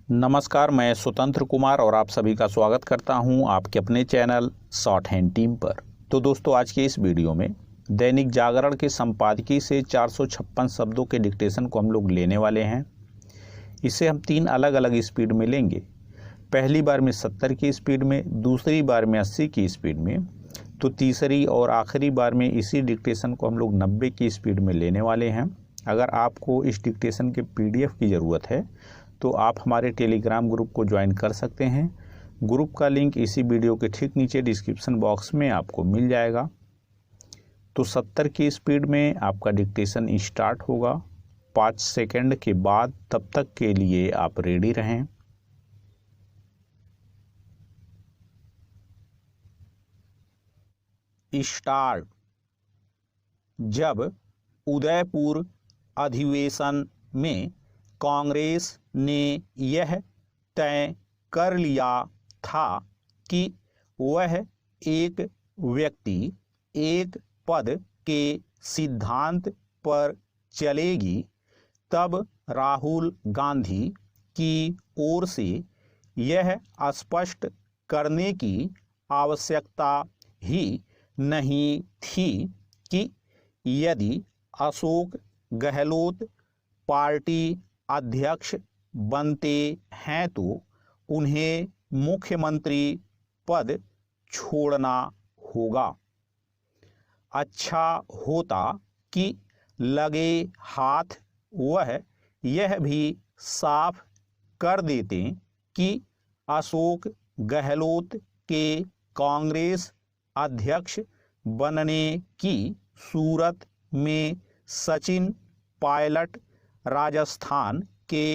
नमस्कार, मैं स्वतंत्र कुमार और आप सभी का स्वागत करता हूं आपके अपने चैनल शॉर्ट हैंड टीम पर। तो दोस्तों, आज के इस वीडियो में दैनिक जागरण के संपादकीय से 456 शब्दों के डिक्टेशन को हम लोग लेने वाले हैं। इसे हम 3 अलग अलग स्पीड में लेंगे। पहली बार में 70 की स्पीड में, दूसरी बार में 80 की स्पीड में, तो तीसरी और आखिरी बार में इसी डिक्टेशन को हम लोग 90 की स्पीड में लेने वाले हैं। अगर आपको इस डिक्टेशन के PDF की ज़रूरत है तो आप हमारे टेलीग्राम ग्रुप को ज्वाइन कर सकते हैं। ग्रुप का लिंक इसी वीडियो के ठीक नीचे डिस्क्रिप्शन बॉक्स में आपको मिल जाएगा। तो 70 की स्पीड में आपका डिक्टेशन स्टार्ट होगा 5 सेकंड के बाद। तब तक के लिए आप रेडी रहें। स्टार्ट। जब उदयपुर अधिवेशन में कांग्रेस ने यह तय कर लिया था कि वह एक व्यक्ति एक पद के सिद्धांत पर चलेगी, तब राहुल गांधी की ओर से यह स्पष्ट करने की आवश्यकता ही नहीं थी कि यदि अशोक गहलोत पार्टी अध्यक्ष बनते हैं तो उन्हें मुख्यमंत्री पद छोड़ना होगा। अच्छा होता कि लगे हाथ वह यह भी साफ कर देते कि अशोक गहलोत के कांग्रेस अध्यक्ष बनने की सूरत में सचिन पायलट राजस्थान के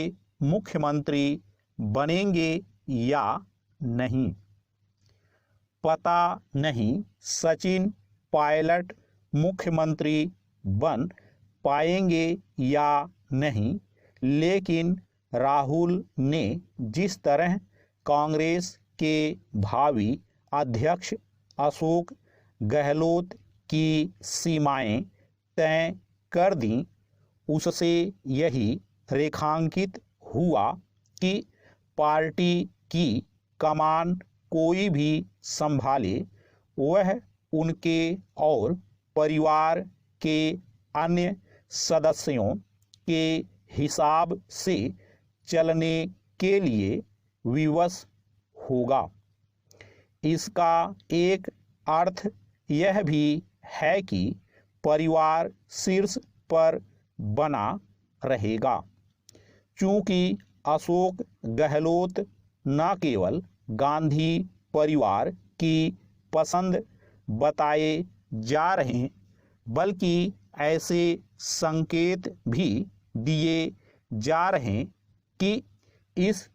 मुख्यमंत्री बनेंगे या नहीं। पता नहीं सचिन पायलट मुख्यमंत्री बन पाएंगे या नहीं, लेकिन राहुल ने जिस तरह कांग्रेस के भावी अध्यक्ष अशोक गहलोत की सीमाएं तय कर दी, उससे यही रेखांकित हुआ कि पार्टी की कमान कोई भी संभाले, वह उनके और परिवार के अन्य सदस्यों के हिसाब से चलने के लिए विवश होगा। इसका एक अर्थ यह भी है कि परिवार शीर्ष पर बना रहेगा, चूंकि अशोक गहलोत न केवल गांधी परिवार की पसंद बताए जा रहे हैं, बल्कि ऐसे संकेत भी दिए जा रहे हैं कि इस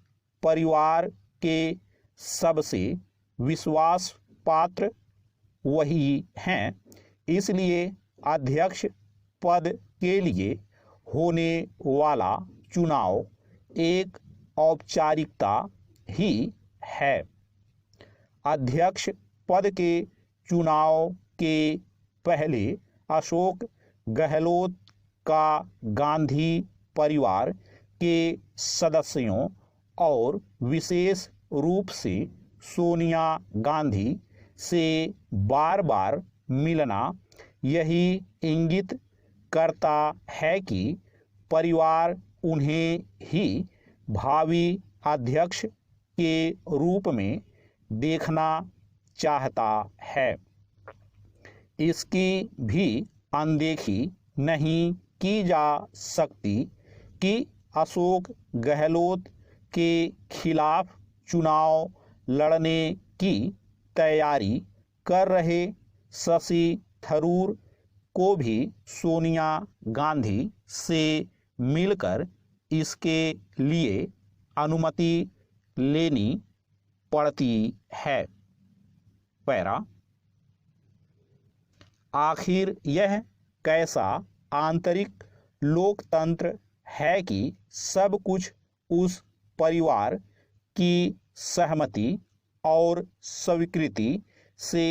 परिवार के सबसे विश्वास पात्र वही हैं। इसलिए अध्यक्ष पद के लिए होने वाला चुनाव एक औपचारिकता ही है। अध्यक्ष पद के चुनाव के पहले अशोक गहलोत का गांधी परिवार के सदस्यों और विशेष रूप से सोनिया गांधी से बार बार मिलना यही इंगित करता है कि परिवार उन्हें ही भावी अध्यक्ष के रूप में देखना चाहता है। इसकी भी अनदेखी नहीं की जा सकती कि अशोक गहलोत के खिलाफ चुनाव लड़ने की तैयारी कर रहे शशि थरूर को भी सोनिया गांधी से मिलकर इसके लिए अनुमति लेनी पड़ती है। पैरा। आखिर यह कैसा आंतरिक लोकतंत्र है कि सब कुछ उस परिवार की सहमति और स्वीकृति से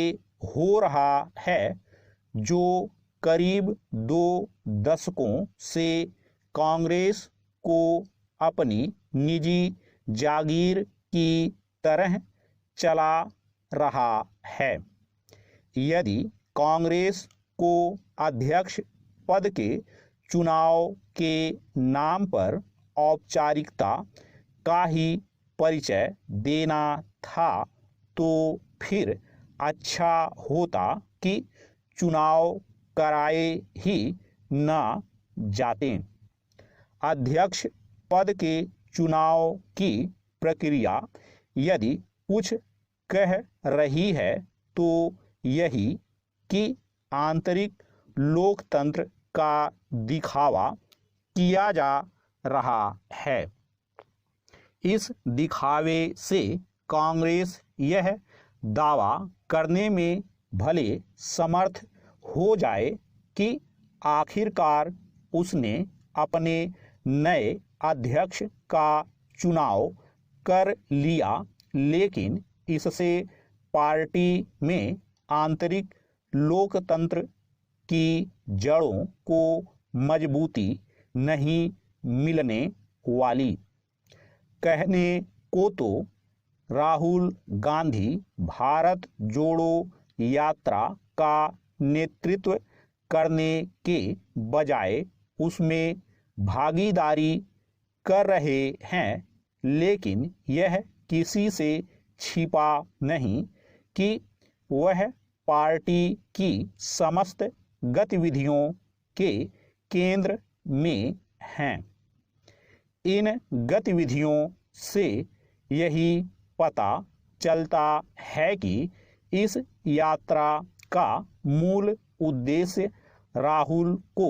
हो रहा है जो करीब 2 दशकों से कांग्रेस को अपनी निजी जागीर की तरह चला रहा है। यदि कांग्रेस को अध्यक्ष पद के चुनाव के नाम पर औपचारिकता का ही परिचय देना था तो फिर अच्छा होता कि चुनाव कराए ही न जाते। अध्यक्ष पद के चुनाव की प्रक्रिया यदि कुछ कह रही है तो यही कि आंतरिक लोकतंत्र का दिखावा किया जा रहा है। इस दिखावे से कांग्रेस यह दावा करने में भले समर्थ हो जाए कि आखिरकार उसने अपने नए अध्यक्ष का चुनाव कर लिया, लेकिन इससे पार्टी में आंतरिक लोकतंत्र की जड़ों को मजबूती नहीं मिलने वाली। कहने को तो राहुल गांधी भारत जोड़ो यात्रा का नेतृत्व करने के बजाय उसमें भागीदारी कर रहे हैं, लेकिन यह किसी से छिपा नहीं कि वह पार्टी की समस्त गतिविधियों के केंद्र में हैं। इन गतिविधियों से यही पता चलता है कि इस यात्रा का मूल उद्देश्य राहुल को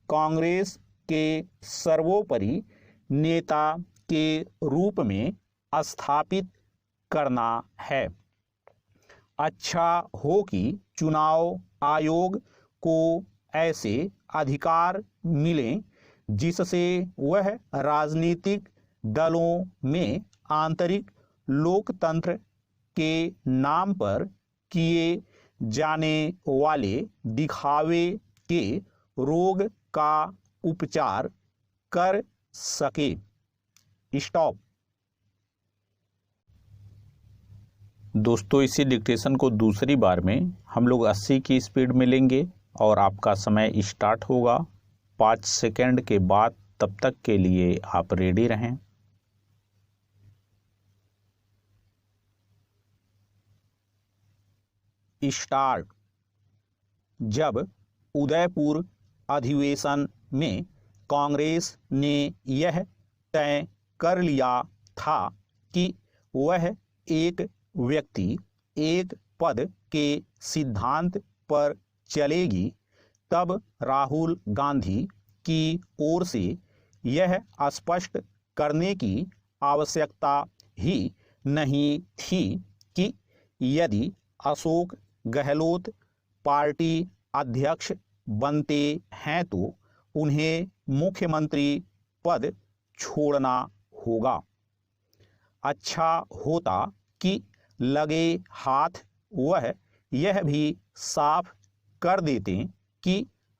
कांग्रेस के सर्वोपरि नेता के रूप में स्थापित करना है। अच्छा हो कि चुनाव आयोग को ऐसे अधिकार मिलें जिससे वह राजनीतिक दलों में आंतरिक लोकतंत्र के नाम पर किए जाने वाले दिखावे के रोग का उपचार कर सके। स्टॉप। दोस्तों, इसी डिक्टेशन को दूसरी बार में हम लोग 80 की स्पीड में लेंगे और आपका समय स्टार्ट होगा 5 सेकंड के बाद। तब तक के लिए आप रेडी रहें। स्टार्ट। जब उदयपुर अधिवेशन में कांग्रेस ने यह तय कर लिया था कि वह एक व्यक्ति एक पद के सिद्धांत पर चलेगी, तब राहुल गांधी की ओर से यह स्पष्ट करने की आवश्यकता ही नहीं थी कि यदि अशोक गहलोत पार्टी अध्यक्ष बनते हैं तो उन्हें मुख्यमंत्री पद छोड़ना होगा। अच्छा होता कि लगे हाथ वह यह भी साफ कर देते कि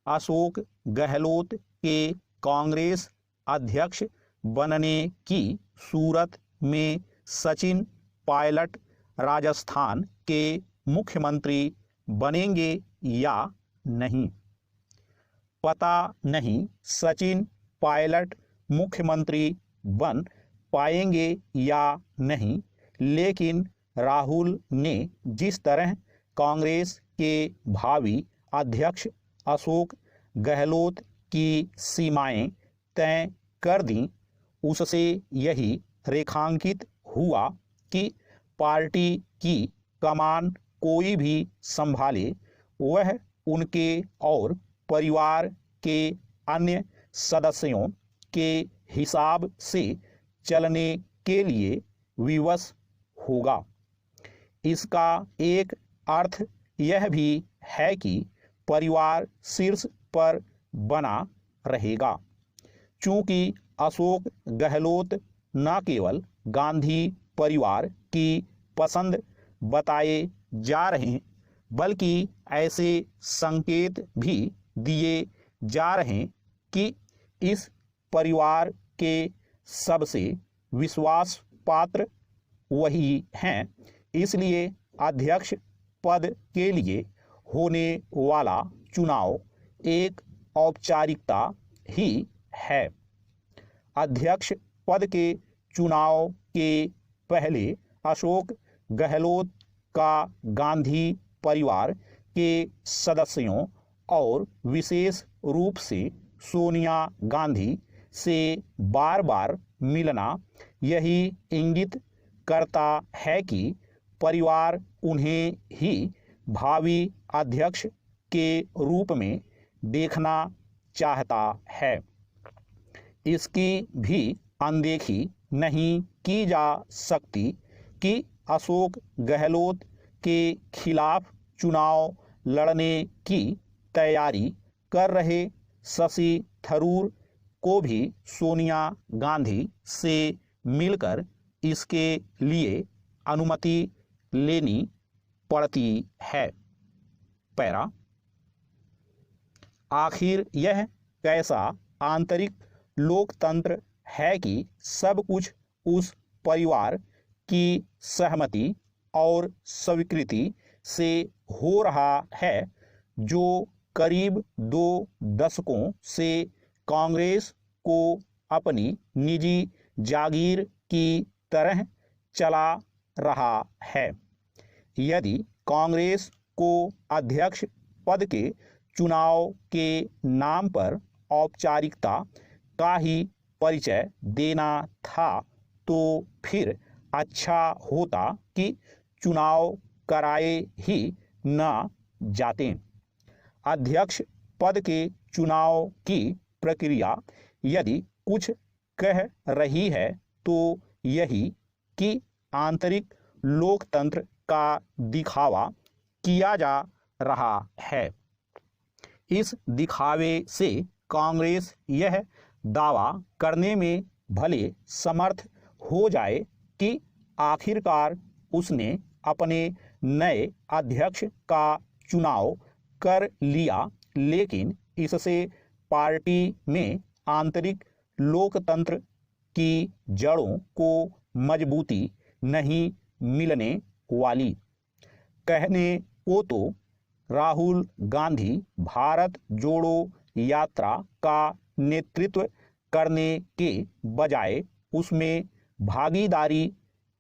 अशोक गहलोत के कांग्रेस अध्यक्ष बनने की सूरत में सचिन पायलट राजस्थान के मुख्यमंत्री बनेंगे या नहीं। पता नहीं सचिन पायलट मुख्यमंत्री बन पाएंगे या नहीं, लेकिन राहुल ने जिस तरह कांग्रेस के भावी अध्यक्ष अशोक गहलोत की सीमाएं तय कर दी, उससे यही रेखांकित हुआ कि पार्टी की कमान कोई भी संभाले वह उनके और परिवार के अन्य सदस्यों के हिसाब से चलने के लिए विवश होगा। इसका एक अर्थ यह भी है कि परिवार शीर्ष पर बना रहेगा। चूंकि अशोक गहलोत न केवल गांधी परिवार की पसंद बताए जा रहे हैं, बल्कि ऐसे संकेत भी दिए जा रहे हैं कि इस परिवार के सबसे विश्वास पात्र वही हैं, इसलिए अध्यक्ष पद के लिए होने वाला चुनाव एक औपचारिकता ही है। अध्यक्ष पद के चुनाव के पहले अशोक गहलोत का गांधी परिवार के सदस्यों और विशेष रूप से सोनिया गांधी से बार बार मिलना यही इंगित करता है कि परिवार उन्हें ही भावी अध्यक्ष के रूप में देखना चाहता है। इसकी भी अनदेखी नहीं की जा सकती कि अशोक गहलोत के खिलाफ चुनाव लड़ने की तैयारी कर रहे शशि थरूर को भी सोनिया गांधी से मिलकर इसके लिए अनुमति लेनी पड़ती है। पैरा, आखिर यह कैसा आंतरिक लोकतंत्र है कि सब कुछ उस परिवार की सहमति और स्वीकृति से हो रहा है जो करीब 2 दशकों से कांग्रेस को अपनी निजी जागीर की तरह चला रहा है। यदि कांग्रेस को अध्यक्ष पद के चुनाव के नाम पर औपचारिकता का ही परिचय देना था तो फिर अच्छा होता कि चुनाव कराए ही न जाते। अध्यक्ष पद के चुनाव की प्रक्रिया यदि कुछ कह रही है तो यही कि आंतरिक लोकतंत्र का दिखावा किया जा रहा है। इस दिखावे से कांग्रेस यह दावा करने में भले समर्थ हो जाए कि आखिरकार उसने अपने नए अध्यक्ष का चुनाव कर लिया, लेकिन इससे पार्टी में आंतरिक लोकतंत्र की जड़ों को मजबूती नहीं मिलने वाली। कहने को तो राहुल गांधी भारत जोड़ो यात्रा का नेतृत्व करने के बजाय उसमें भागीदारी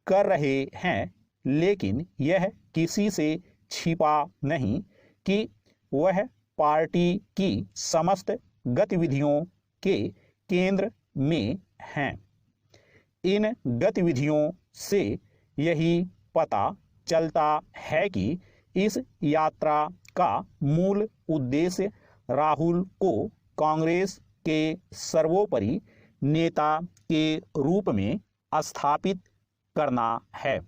कर रहे हैं, लेकिन यह किसी से छिपा नहीं कि वह पार्टी की समस्त गतिविधियों के केंद्र में हैं। इन गतिविधियों से यही पता चलता है कि इस यात्रा का मूल उद्देश्य राहुल को कांग्रेस के सर्वोपरि नेता के रूप में स्थापित करना है।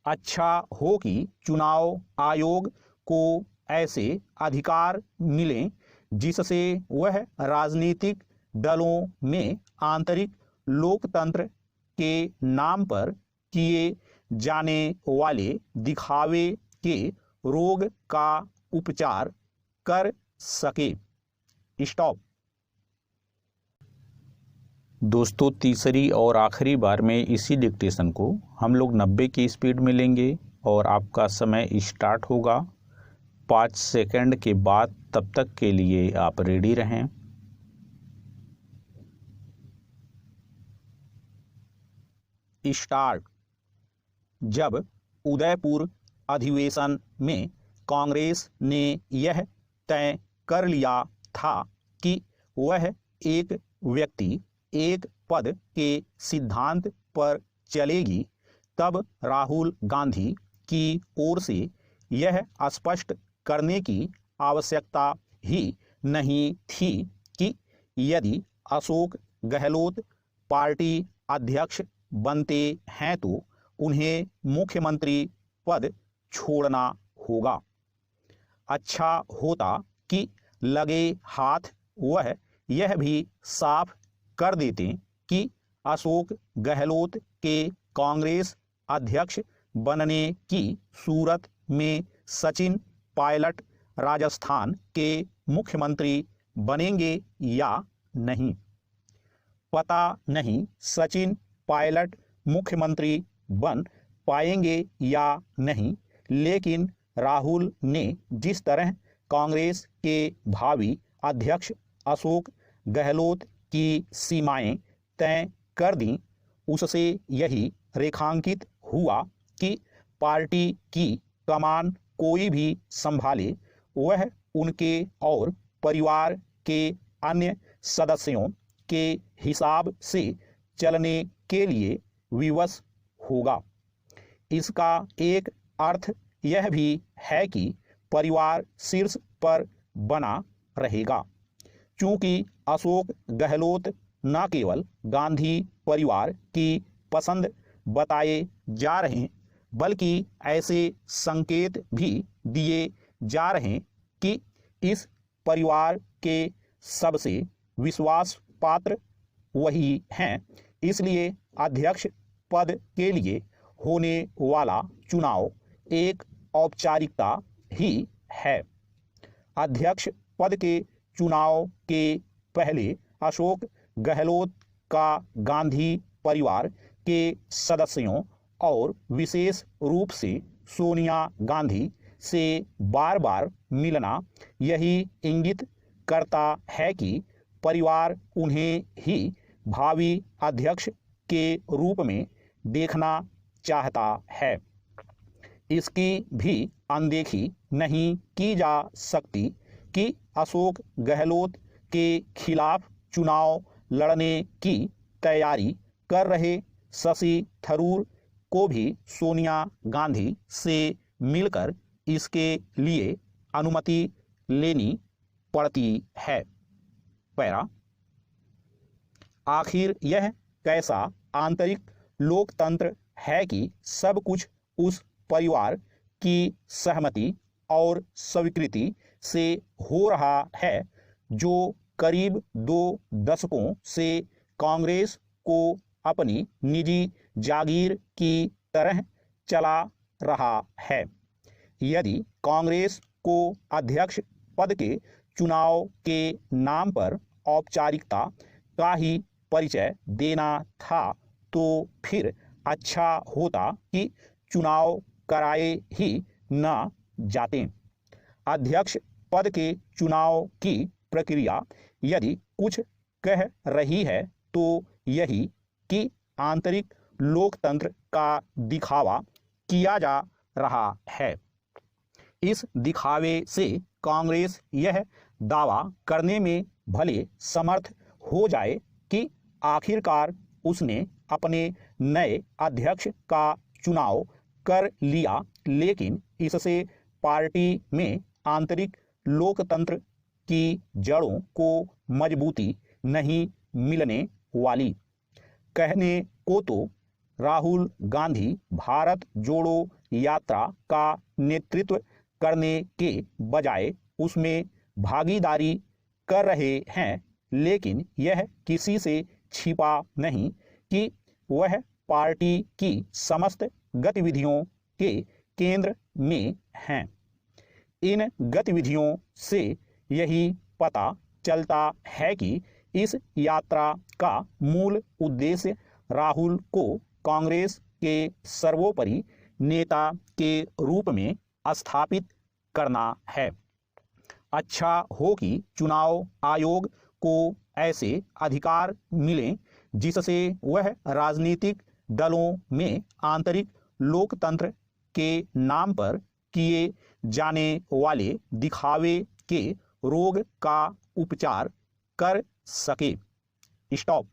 अच्छा हो कि चुनाव आयोग को ऐसे अधिकार मिलें जिससे वह राजनीतिक दलों में आंतरिक लोकतंत्र के नाम पर किए जाने वाले दिखावे के रोग का उपचार कर सके। स्टॉप। दोस्तों, तीसरी और आखिरी बार में इसी डिक्टेशन को हम लोग 90 की स्पीड में लेंगे और आपका समय स्टार्ट होगा 5 सेकंड के बाद। तब तक के लिए आप रेडी रहें। स्टार्ट। जब उदयपुर अधिवेशन में कांग्रेस ने यह तय कर लिया था कि वह एक व्यक्ति एक पद के सिद्धांत पर चलेगी, तब राहुल गांधी की ओर से यह स्पष्ट करने की आवश्यकता ही नहीं थी कि यदि अशोक गहलोत पार्टी अध्यक्ष बनते हैं तो उन्हें मुख्यमंत्री पद छोड़ना होगा। अच्छा होता कि लगे हाथ वह यह भी साफ कर देते कि अशोक गहलोत के कांग्रेस अध्यक्ष बनने की सूरत में सचिन पायलट राजस्थान के मुख्यमंत्री बनेंगे या नहीं। पता नहीं सचिन पायलट मुख्यमंत्री बन पाएंगे या नहीं, लेकिन राहुल ने जिस तरह कांग्रेस के भावी अध्यक्ष अशोक गहलोत की सीमाएं तय कर दी, उससे यही रेखांकित हुआ कि पार्टी की कमान कोई भी संभाले वह उनके और परिवार के अन्य सदस्यों के हिसाब से चलने के लिए विवश होगा। इसका एक अर्थ यह भी है कि परिवार शीर्ष पर बना रहेगा, क्योंकि अशोक गहलोत न केवल गांधी परिवार की पसंद बताए जा रहे हैं, बल्कि ऐसे संकेत भी दिए जा रहे हैं कि इस परिवार के सबसे विश्वास पात्र वही हैं। इसलिए अध्यक्ष पद के लिए होने वाला चुनाव एक औपचारिकता ही है। अध्यक्ष पद के चुनाव के पहले अशोक गहलोत का गांधी परिवार के सदस्यों और विशेष रूप से सोनिया गांधी से बार बार मिलना यही इंगित करता है कि परिवार उन्हें ही भावी अध्यक्ष के रूप में देखना चाहता है। इसकी भी अनदेखी नहीं की जा सकती कि अशोक गहलोत के खिलाफ चुनाव लड़ने की तैयारी कर रहे शशि थरूर को भी सोनिया गांधी से मिलकर इसके लिए अनुमति लेनी पड़ती है। पैरा, आखिर यह कैसा आंतरिक लोकतंत्र है कि सब कुछ उस परिवार की सहमति और स्वीकृति से हो रहा है जो करीब 2 दशकों से कांग्रेस को अपनी निजी जागीर की तरह चला रहा है। यदि कांग्रेस को अध्यक्ष पद के चुनाव के नाम पर औपचारिकता का ही परिचय देना था तो फिर अच्छा होता कि चुनाव कराए ही न जाते। अध्यक्ष पद के चुनाव की प्रक्रिया यदि कुछ कह रही है तो यही कि आंतरिक लोकतंत्र का दिखावा किया जा रहा है। इस दिखावे से कांग्रेस यह दावा करने में भले समर्थ हो जाए कि आखिरकार उसने अपने नए अध्यक्ष का चुनाव कर लिया, लेकिन इससे पार्टी में आंतरिक लोकतंत्र की जड़ों को मजबूती नहीं मिलने वाली। कहने को तो राहुल गांधी भारत जोड़ो यात्रा का नेतृत्व करने के बजाय उसमें भागीदारी कर रहे हैं, लेकिन यह किसी से छिपा नहीं कि वह पार्टी की समस्त गतिविधियों के केंद्र में हैं। इन गतिविधियों से यही पता चलता है कि इस यात्रा का मूल उद्देश्य राहुल को कांग्रेस के सर्वोपरि नेता के रूप में स्थापित करना है। अच्छा हो कि चुनाव आयोग को ऐसे अधिकार मिलें जिससे वह राजनीतिक दलों में आंतरिक लोकतंत्र के नाम पर किए जाने वाले दिखावे के रोग का उपचार कर सके। स्टॉप।